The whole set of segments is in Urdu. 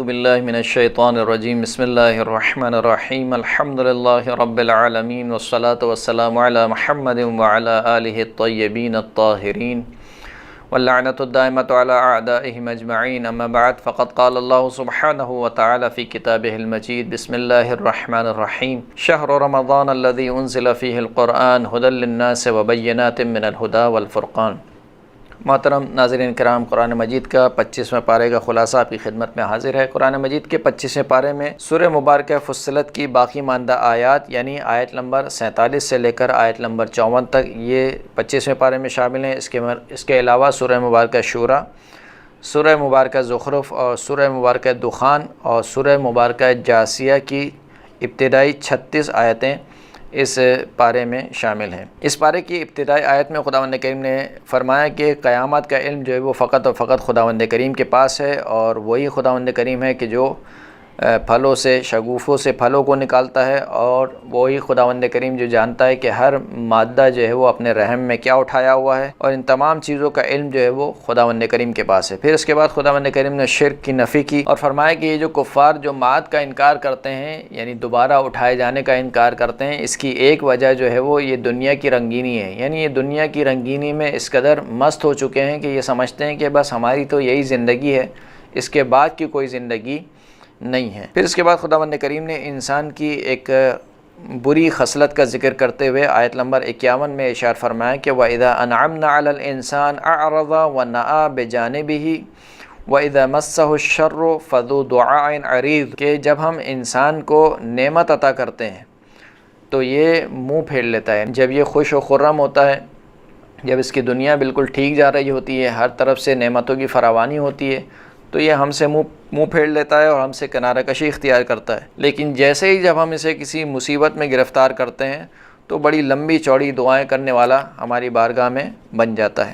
باللہ من الشیطان الرجیم بسم اللہ الرحمن الرحیم الحمد للہ رب العالمین والصلاة والسلام علی محمد وعلی آلہ الطیبین الطاہرین واللعنۃ الدائمۃ علی اعدائہم اجمعین اما بعد فقد قال اللہ سبحانہ وتعالی فی کتابہ المجید بسم اللہ الرحمن الرحیم شہر رمضان الذی انزل فیہ القرآن ھدی للناس وبینات من الھدی والفرقان۔ محترم ناظرین کرام، قرآن مجید کا 25ویں پارے کا خلاصہ آپ کی خدمت میں حاضر ہے۔ قرآن مجید کے 25ویں پارے میں سورہ مبارکہ فصلت کی باقی ماندہ آیات یعنی آیت نمبر 47 سے لے کر آیت نمبر 54 تک یہ 25ویں پارے میں شامل ہیں۔ اس کے علاوہ سورہ مبارکہ شورا، سورہ مبارکہ زخرف اور سورہ مبارکہ دخان اور سورہ مبارکہ جاسیہ کی ابتدائی 36 آیتیں اس پارے میں شامل ہیں۔ اس پارے کی ابتدائی آیت میں خداوند کریم نے فرمایا کہ قیامت کا علم جو ہے وہ فقط اور فقط خداوند کریم کے پاس ہے، اور وہی خداوند کریم ہے کہ جو پھلوں سے، شگوفوں سے پھلوں کو نکالتا ہے، اور وہی خداوند کریم جو جانتا ہے کہ ہر مادہ جو ہے وہ اپنے رحم میں کیا اٹھایا ہوا ہے، اور ان تمام چیزوں کا علم جو ہے وہ خداوند کریم کے پاس ہے۔ پھر اس کے بعد خداوند کریم نے شرک کی نفی کی اور فرمایا کہ یہ جو کفار جو معاد کا انکار کرتے ہیں یعنی دوبارہ اٹھائے جانے کا انکار کرتے ہیں، اس کی ایک وجہ جو ہے وہ یہ دنیا کی رنگینی ہے، یعنی یہ دنیا کی رنگینی میں اس قدر مست ہو چکے ہیں کہ یہ سمجھتے ہیں کہ بس ہماری تو یہی زندگی ہے، اس کے بعد کی کوئی زندگی نہیں ہے۔ پھر اس کے بعد خداوند کریم نے انسان کی ایک بری خصلت کا ذکر کرتے ہوئے آیت نمبر 51 میں ارشاد فرمایا کہ وَإِذَا أَنْعَمْنَا عَلَى الْإِنسَانِ أَعْرَضَ وَنَأَىٰ بِجَانِبِهِ وَإِذَا مَسَّهُ الشَّرُّ فَذُو دُعَاءٍ عَرِيضٍ کہ جب ہم انسان کو نعمت عطا کرتے ہیں تو یہ منہ پھیر لیتا ہے، جب یہ خوش و خرم ہوتا ہے، جب اس کی دنیا بالکل ٹھیک جا رہی ہوتی ہے، ہر طرف سے نعمتوں کی فراوانی ہوتی ہے، تو یہ ہم سے منہ پھیر لیتا ہے اور ہم سے کنارہ کشی اختیار کرتا ہے۔ لیکن جیسے ہی جب ہم اسے کسی مصیبت میں گرفتار کرتے ہیں تو بڑی لمبی چوڑی دعائیں کرنے والا ہماری بارگاہ میں بن جاتا ہے۔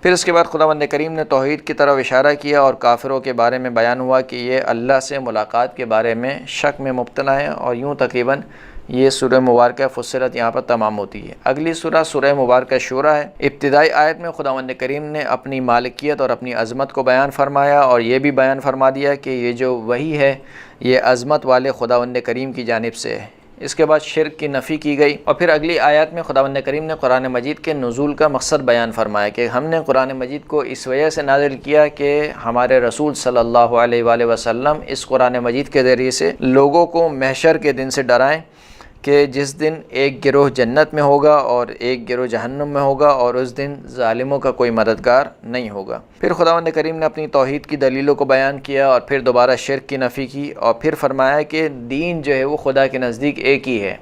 پھر اس کے بعد خداوند کریم نے توحید کی طرف اشارہ کیا اور کافروں کے بارے میں بیان ہوا کہ یہ اللہ سے ملاقات کے بارے میں شک میں مبتلا ہے، اور یوں تقریباً یہ سورہ مبارکہ فصلت یہاں پر تمام ہوتی ہے۔ اگلی سورہ مبارکہ شورا ہے۔ ابتدائی آیت میں خداوند کریم نے اپنی مالکیت اور اپنی عظمت کو بیان فرمایا، اور یہ بھی بیان فرما دیا کہ یہ جو وحی ہے یہ عظمت والے خداوند کریم کی جانب سے ہے۔ اس کے بعد شرک کی نفی کی گئی، اور پھر اگلی آیات میں خداوند کریم نے قرآن مجید کے نزول کا مقصد بیان فرمایا کہ ہم نے قرآن مجید کو اس وجہ سے نازل کیا کہ ہمارے رسول صلی اللہ علیہ وآلہ وسلم اس قرآن مجید کے ذریعے سے لوگوں کو محشر کے دن سے ڈرائیں کہ جس دن ایک گروہ جنت میں ہوگا اور ایک گروہ جہنم میں ہوگا، اور اس دن ظالموں کا کوئی مددگار نہیں ہوگا۔ پھر خداوند کریم نے اپنی توحید کی دلیلوں کو بیان کیا، اور پھر دوبارہ شرک کی نفی کی، اور پھر فرمایا کہ دین جو ہے وہ خدا کے نزدیک ایک ہی ہے،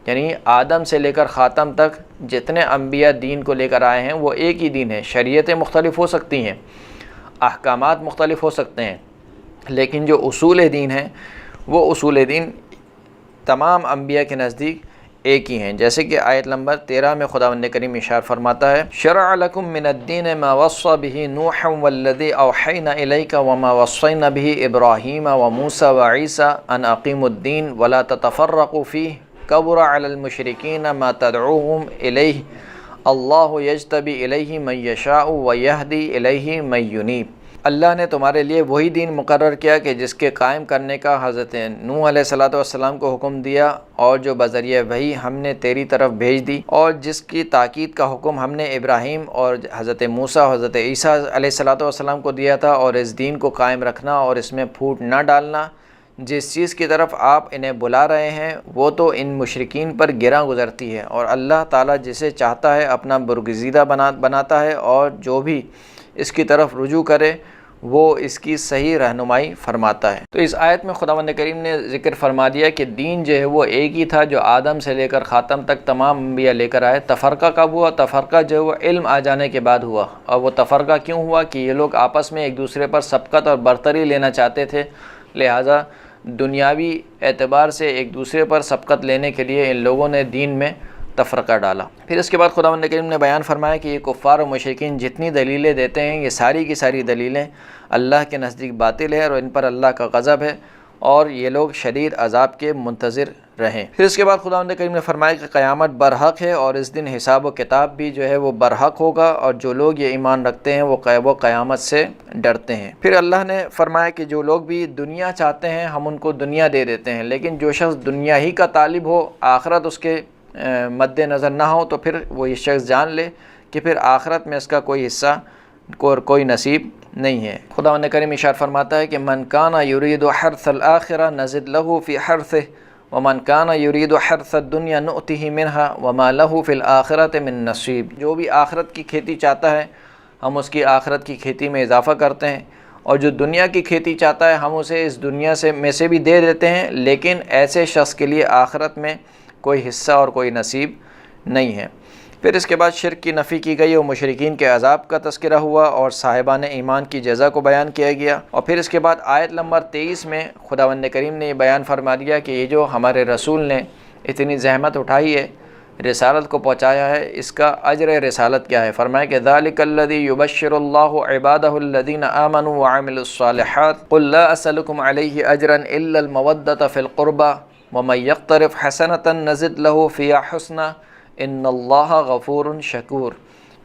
یعنی آدم سے لے کر خاتم تک جتنے انبیاء دین کو لے کر آئے ہیں وہ ایک ہی دین ہے۔ شریعتیں مختلف ہو سکتی ہیں، احکامات مختلف ہو سکتے ہیں، لیکن جو اصول دین ہیں وہ اصول دین تمام انبیاء کے نزدیک ایک ہی ہیں۔ جیسے کہ آیت نمبر 13 میں خداوند کریم ارشاد فرماتا ہے شرع لکم من الدین ما وصى به نوح والذی اوحینا الیک وما وصینا به ابراہیم وموسیٰ وعیسیٰ ان اقیموا الدین ولا تتفرقوا فیہ کبر علی المشرکین ما تدعوهم الیہ اللہ یجتبی الیہ من یشاء ویہدی الیہ من ینیب۔ اللہ نے تمہارے لیے وہی دین مقرر کیا کہ جس کے قائم کرنے کا حضرت نوح علیہ السلام کو حکم دیا، اور جو بذریعہ وحی ہم نے تیری طرف بھیج دی، اور جس کی تاکید کا حکم ہم نے ابراہیم اور حضرت موسیٰ اور حضرت عیسیٰ علیہ السلام کو دیا تھا، اور اس دین کو قائم رکھنا اور اس میں پھوٹ نہ ڈالنا۔ جس چیز کی طرف آپ انہیں بلا رہے ہیں وہ تو ان مشرکین پر گراں گزرتی ہے، اور اللہ تعالیٰ جسے چاہتا ہے اپنا برگزیدہ بناتا ہے، اور جو بھی اس کی طرف رجوع کرے وہ اس کی صحیح رہنمائی فرماتا ہے۔ تو اس آیت میں خداوند کریم نے ذکر فرما دیا کہ دین جو ہے وہ ایک ہی تھا جو آدم سے لے کر خاتم تک تمام انبیاء لے کر آئے۔ تفرقہ کب ہوا؟ تفرقہ جو ہے وہ علم آ جانے کے بعد ہوا، اور وہ تفرقہ کیوں ہوا کہ یہ لوگ آپس میں ایک دوسرے پر سبقت اور برتری لینا چاہتے تھے، لہٰذا دنیاوی اعتبار سے ایک دوسرے پر سبقت لینے کے لیے ان لوگوں نے دین میں تفرقہ ڈالا۔ پھر اس کے بعد خداوند کریم نے بیان فرمایا کہ یہ کفار و مشرکین جتنی دلیلیں دیتے ہیں یہ ساری کی ساری دلیلیں اللہ کے نزدیک باطل ہے، اور ان پر اللہ کا غضب ہے، اور یہ لوگ شدید عذاب کے منتظر رہیں۔ پھر اس کے بعد خداوند کریم نے فرمایا کہ قیامت برحق ہے اور اس دن حساب و کتاب بھی جو ہے وہ برحق ہوگا، اور جو لوگ یہ ایمان رکھتے ہیں وہ قیامت سے ڈرتے ہیں۔ پھر اللہ نے فرمایا کہ جو لوگ بھی دنیا چاہتے ہیں ہم ان کو دنیا دے دیتے ہیں، لیکن جو شخص دنیا ہی کا طالب ہو، آخرت اس کے مد نظر نہ ہو، تو پھر وہ یہ شخص جان لے کہ پھر آخرت میں اس کا کوئی حصہ کوئی نصیب نہیں ہے۔ خداوند کریم ارشاد فرماتا ہے کہ من کان یرید حرث الآخرہ نزد لہ فی حرثہ ومن کان یرید حرث الدنیا نؤتہ منہا وما لہ فی الآخرۃ من نصیب۔ جو بھی آخرت کی کھیتی چاہتا ہے ہم اس کی آخرت کی کھیتی میں اضافہ کرتے ہیں، اور جو دنیا کی کھیتی چاہتا ہے ہم اسے اس دنیا میں سے بھی دے دیتے ہیں، لیکن ایسے شخص کے لیے آخرت میں کوئی حصہ اور کوئی نصیب نہیں ہے۔ پھر اس کے بعد شرک کی نفی کی گئی اور مشرکین کے عذاب کا تذکرہ ہوا اور صاحبان ایمان کی جزا کو بیان کیا گیا، اور پھر اس کے بعد آیت نمبر 23 میں خداوند کریم نے یہ بیان فرما دیا کہ یہ جو ہمارے رسول نے اتنی زحمت اٹھائی ہے، رسالت کو پہنچایا ہے، اس کا اجر رسالت کیا ہے۔ فرمایا کہ ذالک الذی یبشر اللہ عبادہ الذین آمنوا وعملوا الصالحات قل لا اسألکم علیہ اجرا الا المودۃ فی القربى ومن یقترف حسنۃ نزد لہ فیہا حسنا ان اللہ غفور شکور۔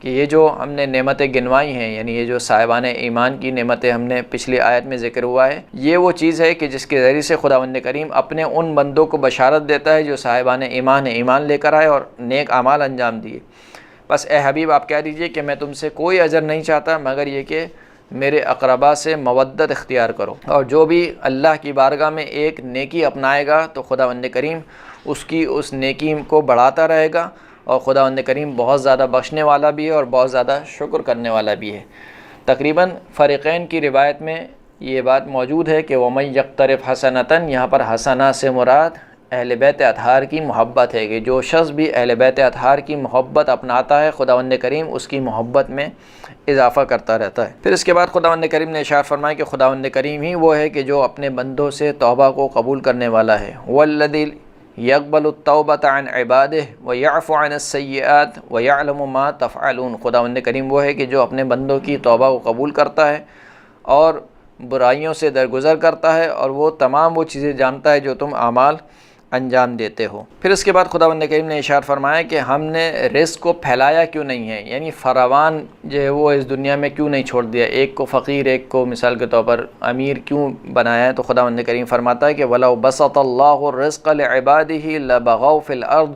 کہ یہ جو ہم نے نعمتیں گنوائی ہیں، یعنی یہ جو صاحبان ایمان کی نعمتیں ہم نے پچھلی آیت میں ذکر ہوا ہے، یہ وہ چیز ہے کہ جس کے ذریعے سے خداوند کریم اپنے ان بندوں کو بشارت دیتا ہے جو صاحبان ایمان ہیں، ایمان لے کر آئے اور نیک اعمال انجام دیے۔ بس اے حبیب آپ کہہ دیجئے کہ میں تم سے کوئی اجر نہیں چاہتا مگر یہ کہ میرے اقربا سے مودت اختیار کرو، اور جو بھی اللہ کی بارگاہ میں ایک نیکی اپنائے گا تو خداوند کریم اس نیکی کو بڑھاتا رہے گا، اور خداوند کریم بہت زیادہ بخشنے والا بھی ہے اور بہت زیادہ شکر کرنے والا بھی ہے۔ تقریباً فریقین کی روایت میں یہ بات موجود ہے کہ وَمَن یقترف حسنۃ، یہاں پر حسنہ سے مراد اہل بیت اطہار کی محبت ہے، کہ جو شخص بھی اہل بیت اطہار کی محبت اپناتا ہے خداوند کریم اس کی محبت میں اضافہ کرتا رہتا ہے۔ پھر اس کے بعد خداوند کریم نے ارشاد فرمایا کہ خداوند کریم ہی وہ ہے کہ جو اپنے بندوں سے توبہ کو قبول کرنے والا ہے، وَالَّذِي یقبل التوبۃ عن عبادہ ویعفو عن السیئات ویعلم ما تفعلون۔ خداوند کریم وہ ہے کہ جو اپنے بندوں کی توبہ کو قبول کرتا ہے اور برائیوں سے درگزر کرتا ہے، اور وہ تمام وہ چیزیں جانتا ہے جو تم اعمال انجام دیتے ہو۔ پھر اس کے بعد خداوند کریم نے ارشاد فرمایا کہ ہم نے رزق کو پھیلایا کیوں نہیں ہے، یعنی فراوان جو ہے وہ اس دنیا میں کیوں نہیں چھوڑ دیا، ایک کو فقیر ایک کو مثال کے طور پر امیر کیوں بنایا ہے۔ تو خداوند کریم فرماتا ہے کہ وَلَوْ بَسَطَ اللَّهُ الرِّزْقَ لِعِبَادِهِ لَبَغَوْا فِي الْأَرْضِ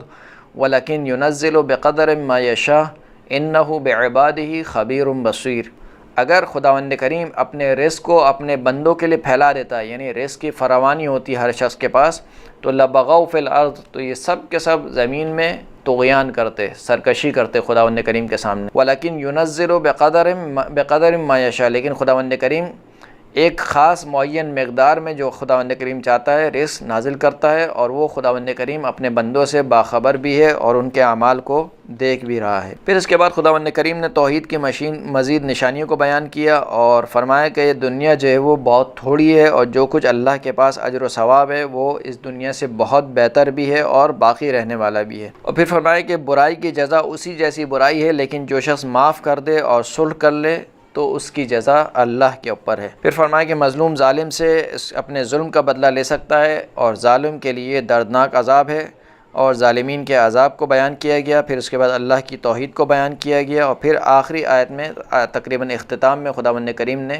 وَلَكِنْ يُنَزِّلُ بِقَدْرٍ مَا يَشَاءُ إِنَّهُ بِعِبَادِهِ خَبِيرٌ بَصِيرٌ۔ اگر خداوند کریم اپنے رزق کو اپنے بندوں کے لیے پھیلا دیتا ہے، یعنی رزق کی فراوانی ہوتی ہے ہر شخص کے پاس، تو لبغوا فی الارض، تو یہ سب کے سب زمین میں طغیان کرتے، سرکشی کرتے خداوند کریم کے سامنے۔ ولیکن ینزل بقدر ما یشاء، لیکن خداوند کریم ایک خاص معین مقدار میں جو خداوند کریم چاہتا ہے رزق نازل کرتا ہے، اور وہ خداوند کریم اپنے بندوں سے باخبر بھی ہے اور ان کے اعمال کو دیکھ بھی رہا ہے۔ پھر اس کے بعد خداوند کریم نے توحید کی مزید نشانیوں کو بیان کیا اور فرمایا کہ یہ دنیا جو ہے وہ بہت تھوڑی ہے، اور جو کچھ اللہ کے پاس اجر و ثواب ہے وہ اس دنیا سے بہت بہتر بھی ہے اور باقی رہنے والا بھی ہے۔ اور پھر فرمایا کہ برائی کی جزا اسی جیسی برائی ہے، لیکن جو شخص معاف کر دے اور صلح کر لے تو اس کی جزا اللہ کے اوپر ہے۔ پھر فرمایا کہ مظلوم ظالم سے اپنے ظلم کا بدلہ لے سکتا ہے، اور ظالم کے لیے دردناک عذاب ہے، اور ظالمین کے عذاب کو بیان کیا گیا۔ پھر اس کے بعد اللہ کی توحید کو بیان کیا گیا، اور پھر آخری آیت میں تقریباً اختتام میں خداوند کریم نے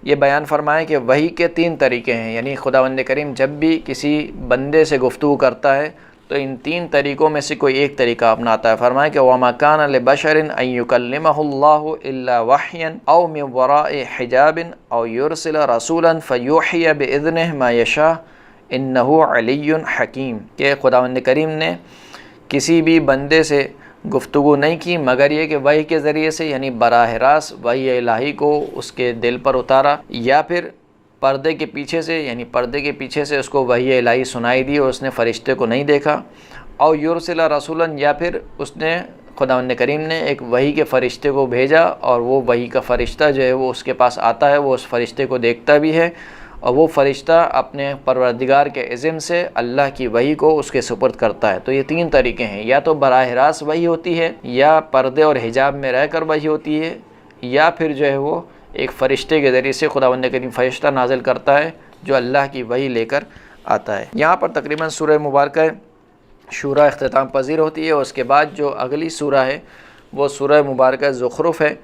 یہ بیان فرمایا کہ وحی کے 3 طریقے ہیں، یعنی خداوند کریم جب بھی کسی بندے سے گفتگو کرتا ہے تو ان 3 طریقوں میں سے کوئی ایک طریقہ اپناتا ہے۔ فرمایا کہ وَمَا كَانَ لِبَشَرٍ أَن يُكَلِّمَهُ اللَّهُ إِلَّا وَحْيًا أَوْ مِن وَرَاءِ حِجَابٍ أَوْ يُرْسِلَ رَسُولًا فَيُوحِيَ بِإِذْنِهِ مَا يَشَاءُ إِنَّهُ عَلِيٌّ حَكِيمٌ، کہ خداوند کریم نے کسی بھی بندے سے گفتگو نہیں کی مگر یہ کہ وحی کے ذریعے سے، یعنی براہ راست وحی الہی کو اس کے دل پر اتارا، یا پھر پردے کے پیچھے سے، یعنی پردے کے پیچھے سے اس کو وحی الہی سنائی دی اور اس نے فرشتے کو نہیں دیکھا، او یرسل رسولا، یا پھر اس نے خداوند کریم نے ایک وحی کے فرشتے کو بھیجا، اور وہ وحی کا فرشتہ جو ہے وہ اس کے پاس آتا ہے، وہ اس فرشتے کو دیکھتا بھی ہے، اور وہ فرشتہ اپنے پروردگار کے عزم سے اللہ کی وحی کو اس کے سپرد کرتا ہے۔ تو یہ 3 طریقے ہیں، یا تو براہ راست وحی ہوتی ہے، یا پردے اور حجاب میں رہ کر وحی ہوتی ہے، یا پھر جو ہے وہ ایک فرشتے کے ذریعے سے خداوند کریم فرشتہ نازل کرتا ہے جو اللہ کی وحی لے کر آتا ہے۔ یہاں پر تقریباً سورہ مبارکہ شورا اختتام پذیر ہوتی ہے، اور اس کے بعد جو اگلی سورہ ہے وہ سورہ مبارکہ زخرف ہے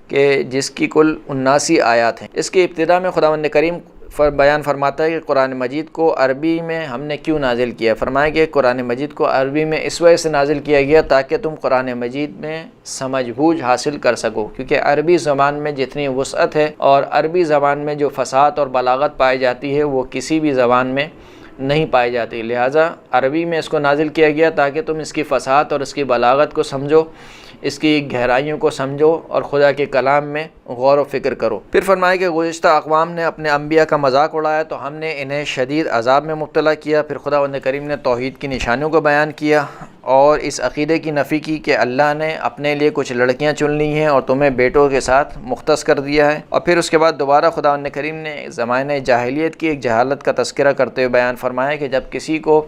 کہ جس کی کل 79 آیات ہیں۔ اس کی ابتدا میں خداوند کریم بیان فرماتا ہے کہ قرآن مجید کو عربی میں ہم نے کیوں نازل کیا۔ فرمایا کہ قرآن مجید کو عربی میں اس وجہ سے نازل کیا گیا تاکہ تم قرآن مجید میں سمجھ بوجھ حاصل کر سکو، کیونکہ عربی زبان میں جتنی وسعت ہے اور عربی زبان میں جو فصاحت اور بلاغت پائی جاتی ہے وہ کسی بھی زبان میں نہیں پائی جاتی، لہٰذا عربی میں اس کو نازل کیا گیا تاکہ تم اس کی فصاحت اور اس کی بلاغت کو سمجھو، اس کی گہرائیوں کو سمجھو اور خدا کے کلام میں غور و فکر کرو۔ پھر فرمایا کہ گزشتہ اقوام نے اپنے انبیاء کا مذاق اڑایا تو ہم نے انہیں شدید عذاب میں مبتلا کیا۔ پھر خداوند کریم نے توحید کی نشانیوں کو بیان کیا اور اس عقیدے کی نفی کی کہ اللہ نے اپنے لیے کچھ لڑکیاں چن لی ہیں اور تمہیں بیٹوں کے ساتھ مختص کر دیا ہے۔ اور پھر اس کے بعد دوبارہ خداوند کریم نے زمانہ جاہلیت کی ایک جہالت کا تذکرہ کرتے ہوئے بیان فرمایا کہ جب کسی کو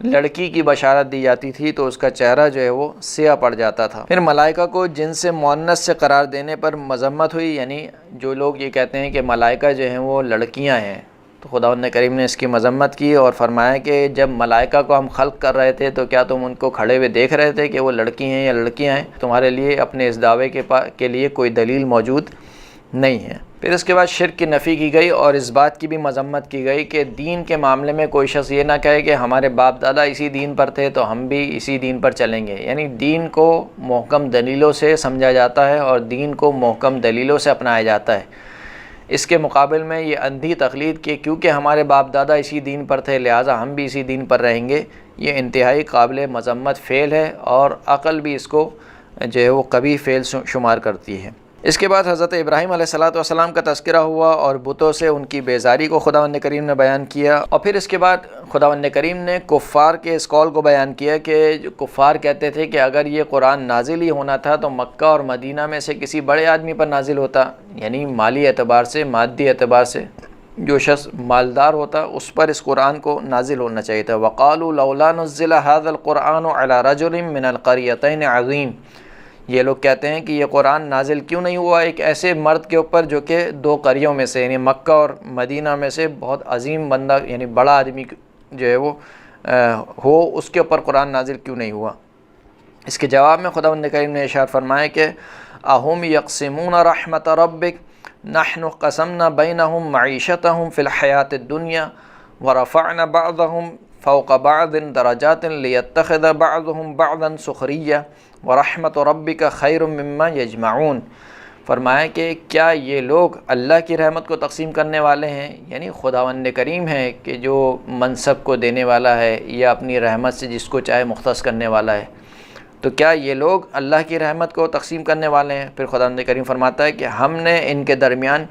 لڑکی کی بشارت دی جاتی تھی تو اس کا چہرہ جو ہے وہ سیاہ پڑ جاتا تھا۔ پھر ملائکہ کو جن سے مؤنث سے قرار دینے پر مذمت ہوئی، یعنی جو لوگ یہ کہتے ہیں کہ ملائکہ جو ہیں وہ لڑکیاں ہیں، تو خداوند کریم نے اس کی مذمت کی اور فرمایا کہ جب ملائکہ کو ہم خلق کر رہے تھے تو کیا تم ان کو کھڑے ہوئے دیکھ رہے تھے کہ وہ لڑکی ہیں یا لڑکیاں ہیں؟ تمہارے لیے اپنے اس دعوے کے لیے کوئی دلیل موجود نہیں ہے۔ پھر اس کے بعد شرک کی نفی کی گئی اور اس بات کی بھی مذمت کی گئی کہ دین کے معاملے میں کوئی شخص یہ نہ کہے کہ ہمارے باپ دادا اسی دین پر تھے تو ہم بھی اسی دین پر چلیں گے، یعنی دین کو محکم دلیلوں سے سمجھا جاتا ہے اور دین کو محکم دلیلوں سے اپنایا جاتا ہے۔ اس کے مقابل میں یہ اندھی تقلید کہ کیونکہ ہمارے باپ دادا اسی دین پر تھے لہٰذا ہم بھی اسی دین پر رہیں گے، یہ انتہائی قابل مذمت فعل ہے اور عقل بھی اس کو جو ہے وہ قبیح فعل شمار کرتی ہے۔ اس کے بعد حضرت ابراہیم علیہ السلام کا تذکرہ ہوا اور بتوں سے ان کی بیزاری کو خداوند کریم نے بیان کیا، اور پھر اس کے بعد خداوند کریم نے کفار کے اس قول کو بیان کیا کہ جو کفار کہتے تھے کہ اگر یہ قرآن نازل ہی ہونا تھا تو مکہ اور مدینہ میں سے کسی بڑے آدمی پر نازل ہوتا، یعنی مالی اعتبار سے، مادی اعتبار سے جو شخص مالدار ہوتا اس پر اس قرآن کو نازل ہونا چاہیے تھا۔ وَقَالُوا لَوْلَا نُزِّلَ هَذَا الْقُرْآنُ عَلَى رَجُلٍ مِّنَ الْقَرْيَتَيْنِ عَظِيمٍ، یہ لوگ کہتے ہیں کہ یہ قرآن نازل کیوں نہیں ہوا ایک ایسے مرد کے اوپر جو کہ دو قریوں میں سے، یعنی مکہ اور مدینہ میں سے بہت عظیم بندہ، یعنی بڑا آدمی جو ہے وہ ہو، اس کے اوپر قرآن نازل کیوں نہیں ہوا؟ اس کے جواب میں خداوند کریم نے ارشاد فرمایا کہ اَهُمْ يَقْسِمُونَ رَحْمَةَ رَبِّكَ نَحْنُ قَسَمْنَا بَيْنَهُمْ مَعِيشَتَهُمْ فِي الْحَيَاةِ الدُّنْيَا وَرَفَعْنَا بَعْضَهُمْ فوق بعض درجات لیتخذ بعضهم بعضا سخریا ورحمت ربک خیر مما یجمعون۔ فرمایا کہ کیا یہ لوگ اللہ کی رحمت کو تقسیم کرنے والے ہیں، یعنی خداوند کریم ہے کہ جو منصب کو دینے والا ہے یا اپنی رحمت سے جس کو چاہے مختص کرنے والا ہے، تو کیا یہ لوگ اللہ کی رحمت کو تقسیم کرنے والے ہیں؟ پھر خداوند کریم فرماتا ہے کہ ہم نے ان کے درمیان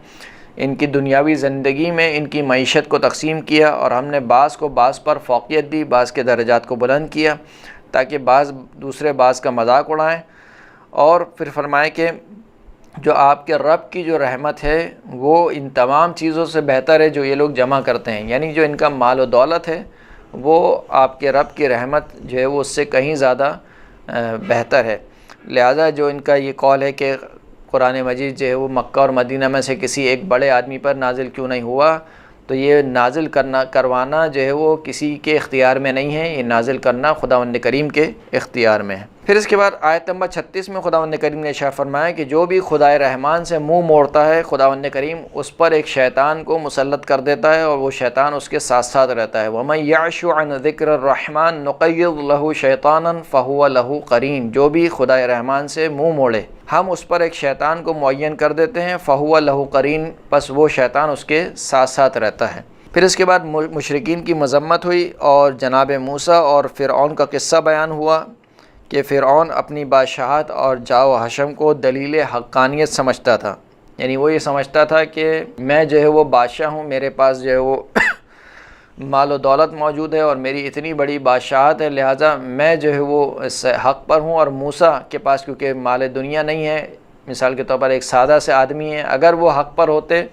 ان کی دنیاوی زندگی میں ان کی معیشت کو تقسیم کیا اور ہم نے بعض کو بعض پر فوقیت دی، بعض کے درجات کو بلند کیا تاکہ بعض دوسرے بعض کا مذاق اڑائیں۔ اور پھر فرمائے کہ جو آپ کے رب کی جو رحمت ہے وہ ان تمام چیزوں سے بہتر ہے جو یہ لوگ جمع کرتے ہیں، یعنی جو ان کا مال و دولت ہے وہ آپ کے رب کی رحمت جو ہے وہ اس سے کہیں زیادہ بہتر ہے۔ لہذا جو ان کا یہ قول ہے کہ قرآن مجید جو ہے وہ مکہ اور مدینہ میں سے کسی ایک بڑے آدمی پر نازل کیوں نہیں ہوا، تو یہ نازل کروانا جو ہے وہ کسی کے اختیار میں نہیں ہے، یہ نازل کرنا خداوند کریم کے اختیار میں ہے۔ پھر اس کے بعد آیت نمبر 36 میں خداوند کریم نے ارشاد فرمایا کہ جو بھی خدائے رحمان سے منہ موڑتا ہے خداوند کریم اس پر ایک شیطان کو مسلط کر دیتا ہے اور وہ شیطان اس کے ساتھ ساتھ رہتا ہے۔ وَمَن يَعْشُ عَنْ ذِكْرِ الرَّحْمَنِ نُقَيِّضْ لَهُ شَيْطَانًا فَهُوَ لَهُ قَرِينٌ، جو بھی خدائے رحمان سے منہ موڑے ہم اس پر ایک شیطان کو معین کر دیتے ہیں، فَهُوَ لَهُ قَرِينٌ، پس وہ شیطان اس کے ساتھ ساتھ رہتا ہے۔ پھر اس کے بعد مشرکین کی مذمت ہوئی اور جناب موسیٰ اور فرعون کا قصہ بیان ہوا کہ فرعون اپنی بادشاہت اور جاہ و حشم کو دلیل حقانیت سمجھتا تھا، یعنی وہ یہ سمجھتا تھا کہ میں جو ہے وہ بادشاہ ہوں، میرے پاس جو ہے وہ مال و دولت موجود ہے اور میری اتنی بڑی بادشاہت ہے، لہٰذا میں جو ہے وہ اس حق پر ہوں، اور موسیٰ کے پاس کیونکہ مال دنیا نہیں ہے، مثال کے طور پر ایک سادہ سے آدمی ہے، اگر وہ حق پر ہوتے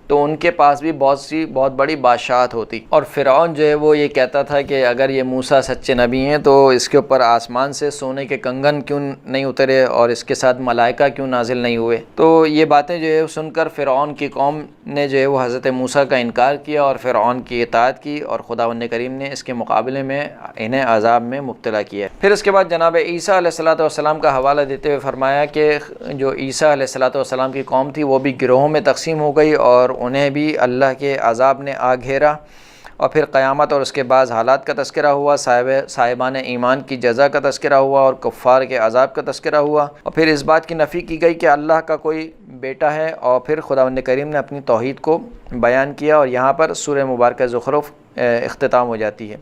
تو ان کے پاس بھی بہت بڑی بادشاہت ہوتی، اور فرعون جو ہے وہ یہ کہتا تھا کہ اگر یہ موسیٰ سچے نبی ہیں تو اس کے اوپر آسمان سے سونے کے کنگن کیوں نہیں اترے اور اس کے ساتھ ملائکہ کیوں نازل نہیں ہوئے۔ تو یہ باتیں جو ہے سن کر فرعون کی قوم نے جو ہے وہ حضرت موسیٰ کا انکار کیا اور فرعون کی اطاعت کی، اور خداوند کریم نے اس کے مقابلے میں انہیں عذاب میں مبتلا کیا۔ پھر اس کے بعد جناب عیسیٰ علیہ السلام کا حوالہ دیتے ہوئے فرمایا کہ جو عیسیٰ علیہ السلام کی قوم تھی وہ بھی گروہوں میں تقسیم ہو گئی، اور انہیں بھی اللہ کے عذاب نے آ گھیرا، اور پھر قیامت اور اس کے بعد حالات کا تذکرہ ہوا، صاحبان ایمان کی جزا کا تذکرہ ہوا اور کفار کے عذاب کا تذکرہ ہوا، اور پھر اس بات کی نفی کی گئی کہ اللہ کا کوئی بیٹا ہے، اور پھر خداوند کریم نے اپنی توحید کو بیان کیا، اور یہاں پر سورہ مبارکہ زخرف اختتام ہو جاتی ہے۔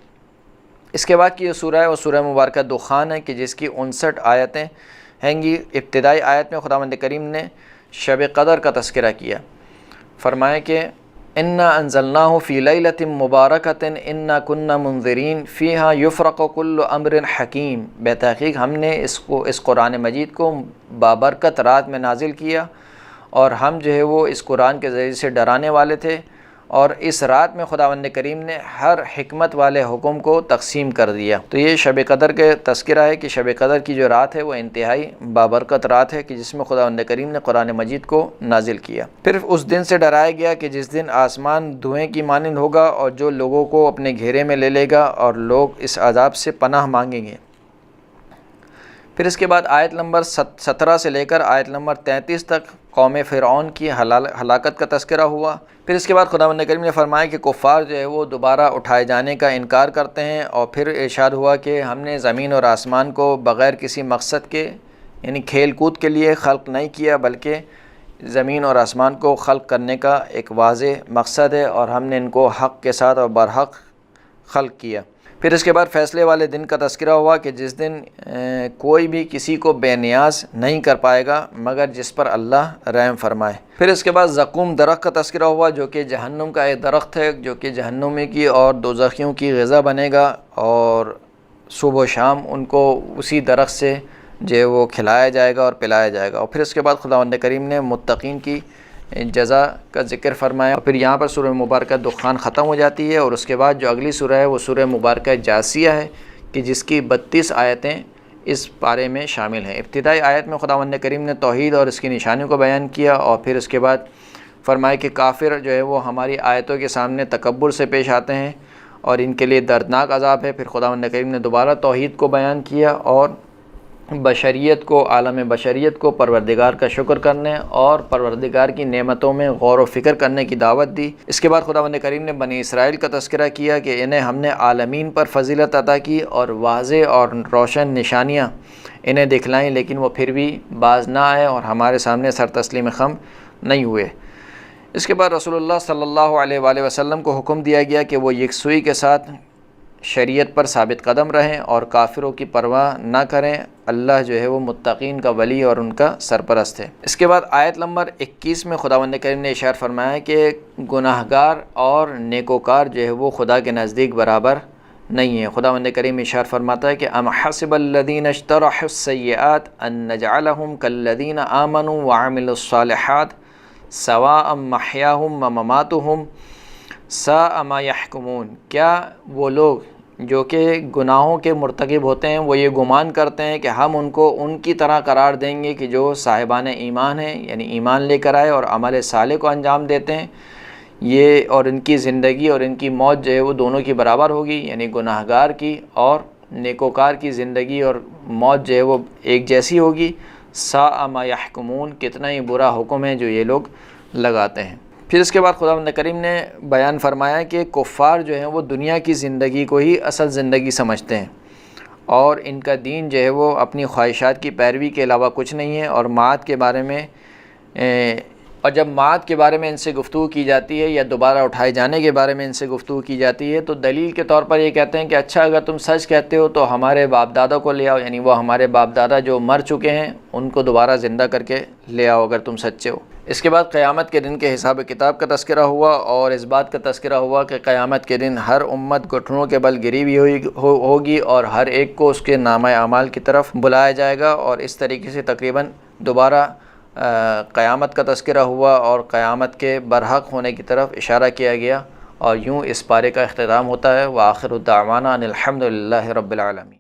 اس کے بعد کی جو سورہ ہے وہ سورہ مبارکہ دخان ہے کہ جس کی 59 آیتیں ہیں گی۔ ابتدائی آیت میں خداوند کریم نے شب قدر کا تذکرہ کیا، فرمایا کہ انا انزلناہ فی لیلۃ مبارکۃ انا کنا منذرین فیہا یفرق کل امر حکیم، بے تحقیق ہم نے اس قرآن مجید کو بابرکت رات میں نازل کیا، اور ہم جو ہے وہ اس قرآن کے ذریعے سے ڈرانے والے تھے، اور اس رات میں خداوند کریم نے ہر حکمت والے حکم کو تقسیم کر دیا۔ تو یہ شب قدر کے تذکرہ ہے کہ شب قدر کی جو رات ہے وہ انتہائی بابرکت رات ہے کہ جس میں خداوند کریم نے قرآن مجید کو نازل کیا۔ پھر اس دن سے ڈرایا گیا کہ جس دن آسمان دھوئیں کی مانند ہوگا اور جو لوگوں کو اپنے گھیرے میں لے لے گا، اور لوگ اس عذاب سے پناہ مانگیں گے۔ پھر اس کے بعد آیت نمبر 17 سے لے کر آیت نمبر 33 تک قوم فرعون کی ہلاکت کا تذکرہ ہوا۔ پھر اس کے بعد خداوند کریم نے فرمایا کہ کفار جو ہے وہ دوبارہ اٹھائے جانے کا انکار کرتے ہیں، اور پھر ارشاد ہوا کہ ہم نے زمین اور آسمان کو بغیر کسی مقصد کے یعنی کھیل کود کے لیے خلق نہیں کیا، بلکہ زمین اور آسمان کو خلق کرنے کا ایک واضح مقصد ہے، اور ہم نے ان کو حق کے ساتھ اور برحق خلق کیا۔ پھر اس کے بعد فیصلے والے دن کا تذکرہ ہوا کہ جس دن کوئی بھی کسی کو بے نیاز نہیں کر پائے گا مگر جس پر اللہ رحم فرمائے۔ پھر اس کے بعد زقوم درخت کا تذکرہ ہوا جو کہ جہنم کا ایک درخت ہے، جو کہ جہنمی کی اور دوزخیوں کی غذا بنے گا، اور صبح و شام ان کو اسی درخت سے جو ہے وہ کھلایا جائے گا اور پلایا جائے گا۔ اور پھر اس کے بعد خداوند کریم نے متقین کی جزا کا ذکر فرمایا، اور پھر یہاں پر سورہ مبارکہ دخان ختم ہو جاتی ہے، اور اس کے بعد جو اگلی سورہ ہے وہ سورہ مبارکہ جاسیہ ہے کہ جس کی 32 آیتیں اس پارے میں شامل ہیں۔ ابتدائی آیت میں خداوند کریم نے توحید اور اس کی نشانیوں کو بیان کیا، اور پھر اس کے بعد فرمایا کہ کافر جو ہے وہ ہماری آیتوں کے سامنے تکبر سے پیش آتے ہیں اور ان کے لیے دردناک عذاب ہے۔ پھر خداوند کریم نے دوبارہ توحید کو بیان کیا اور بشریت کو، عالم بشریت کو پروردگار کا شکر کرنے اور پروردگار کی نعمتوں میں غور و فکر کرنے کی دعوت دی۔ اس کے بعد خداوند کریم نے بنی اسرائیل کا تذکرہ کیا کہ انہیں ہم نے عالمین پر فضیلت عطا کی اور واضح اور روشن نشانیاں انہیں دکھلائیں، لیکن وہ پھر بھی باز نہ آئے اور ہمارے سامنے سر تسلیم خم نہیں ہوئے۔ اس کے بعد رسول اللہ صلی اللہ علیہ وآلہ وسلم کو حکم دیا گیا کہ وہ یکسوئی کے ساتھ شریعت پر ثابت قدم رہیں اور کافروں کی پرواہ نہ کریں۔ اللہ جو ہے وہ متقین کا ولی اور ان کا سرپرست ہے۔ اس کے بعد آیت نمبر 21 میں خداوند کریم نے ارشاد فرمایا کہ گناہگار اور نیکوکار جو ہے وہ خدا کے نزدیک برابر نہیں ہے۔ خداوند کریم ارشاد فرماتا ہے کہ ام حسب الذین اجترحوا السیئات ان نجعلهم کالذین آمنوا وعملوا الصالحات سواء محیاہم ومماتہم ساء ما یحکمون، کیا وہ لوگ جو کہ گناہوں کے مرتکب ہوتے ہیں وہ یہ گمان کرتے ہیں کہ ہم ان کو ان کی طرح قرار دیں گے کہ جو صاحبان ایمان ہیں، یعنی ایمان لے کر آئے اور عمل صالح کو انجام دیتے ہیں، یہ اور ان کی زندگی اور ان کی موت جو ہے وہ دونوں کی برابر ہوگی، یعنی گناہگار کی اور نیکوکار کی زندگی اور موت جو ہے وہ ایک جیسی ہوگی۔ ساء ما یحکمون، کتنا ہی برا حکم ہے جو یہ لوگ لگاتے ہیں۔ پھر اس کے بعد خداوند کریم نے بیان فرمایا کہ کفار جو ہیں وہ دنیا کی زندگی کو ہی اصل زندگی سمجھتے ہیں، اور ان کا دین جو ہے وہ اپنی خواہشات کی پیروی کے علاوہ کچھ نہیں ہے، اور معاد کے بارے میں اور جب معاد کے بارے میں ان سے گفتگو کی جاتی ہے یا دوبارہ اٹھائے جانے کے بارے میں ان سے گفتگو کی جاتی ہے تو دلیل کے طور پر یہ کہتے ہیں کہ اچھا اگر تم سچ کہتے ہو تو ہمارے باپ دادا کو لے آؤ، یعنی وہ ہمارے باپ دادا جو مر چکے ہیں ان کو دوبارہ زندہ کر کے لے آؤ اگر تم سچے ہو۔ اس کے بعد قیامت کے دن کے حساب کتاب کا تذکرہ ہوا اور اس بات کا تذکرہ ہوا کہ قیامت کے دن ہر امت گھٹنوں کے بل گری ہوئی ہوگی اور ہر ایک کو اس کے نامہ اعمال کی طرف بلایا جائے گا، اور اس طریقے سے تقریباً دوبارہ قیامت کا تذکرہ ہوا اور قیامت کے برحق ہونے کی طرف اشارہ کیا گیا، اور یوں اس پارے کا اختتام ہوتا ہے۔ وآخر دعوانا ان الحمد للہ رب العالمین۔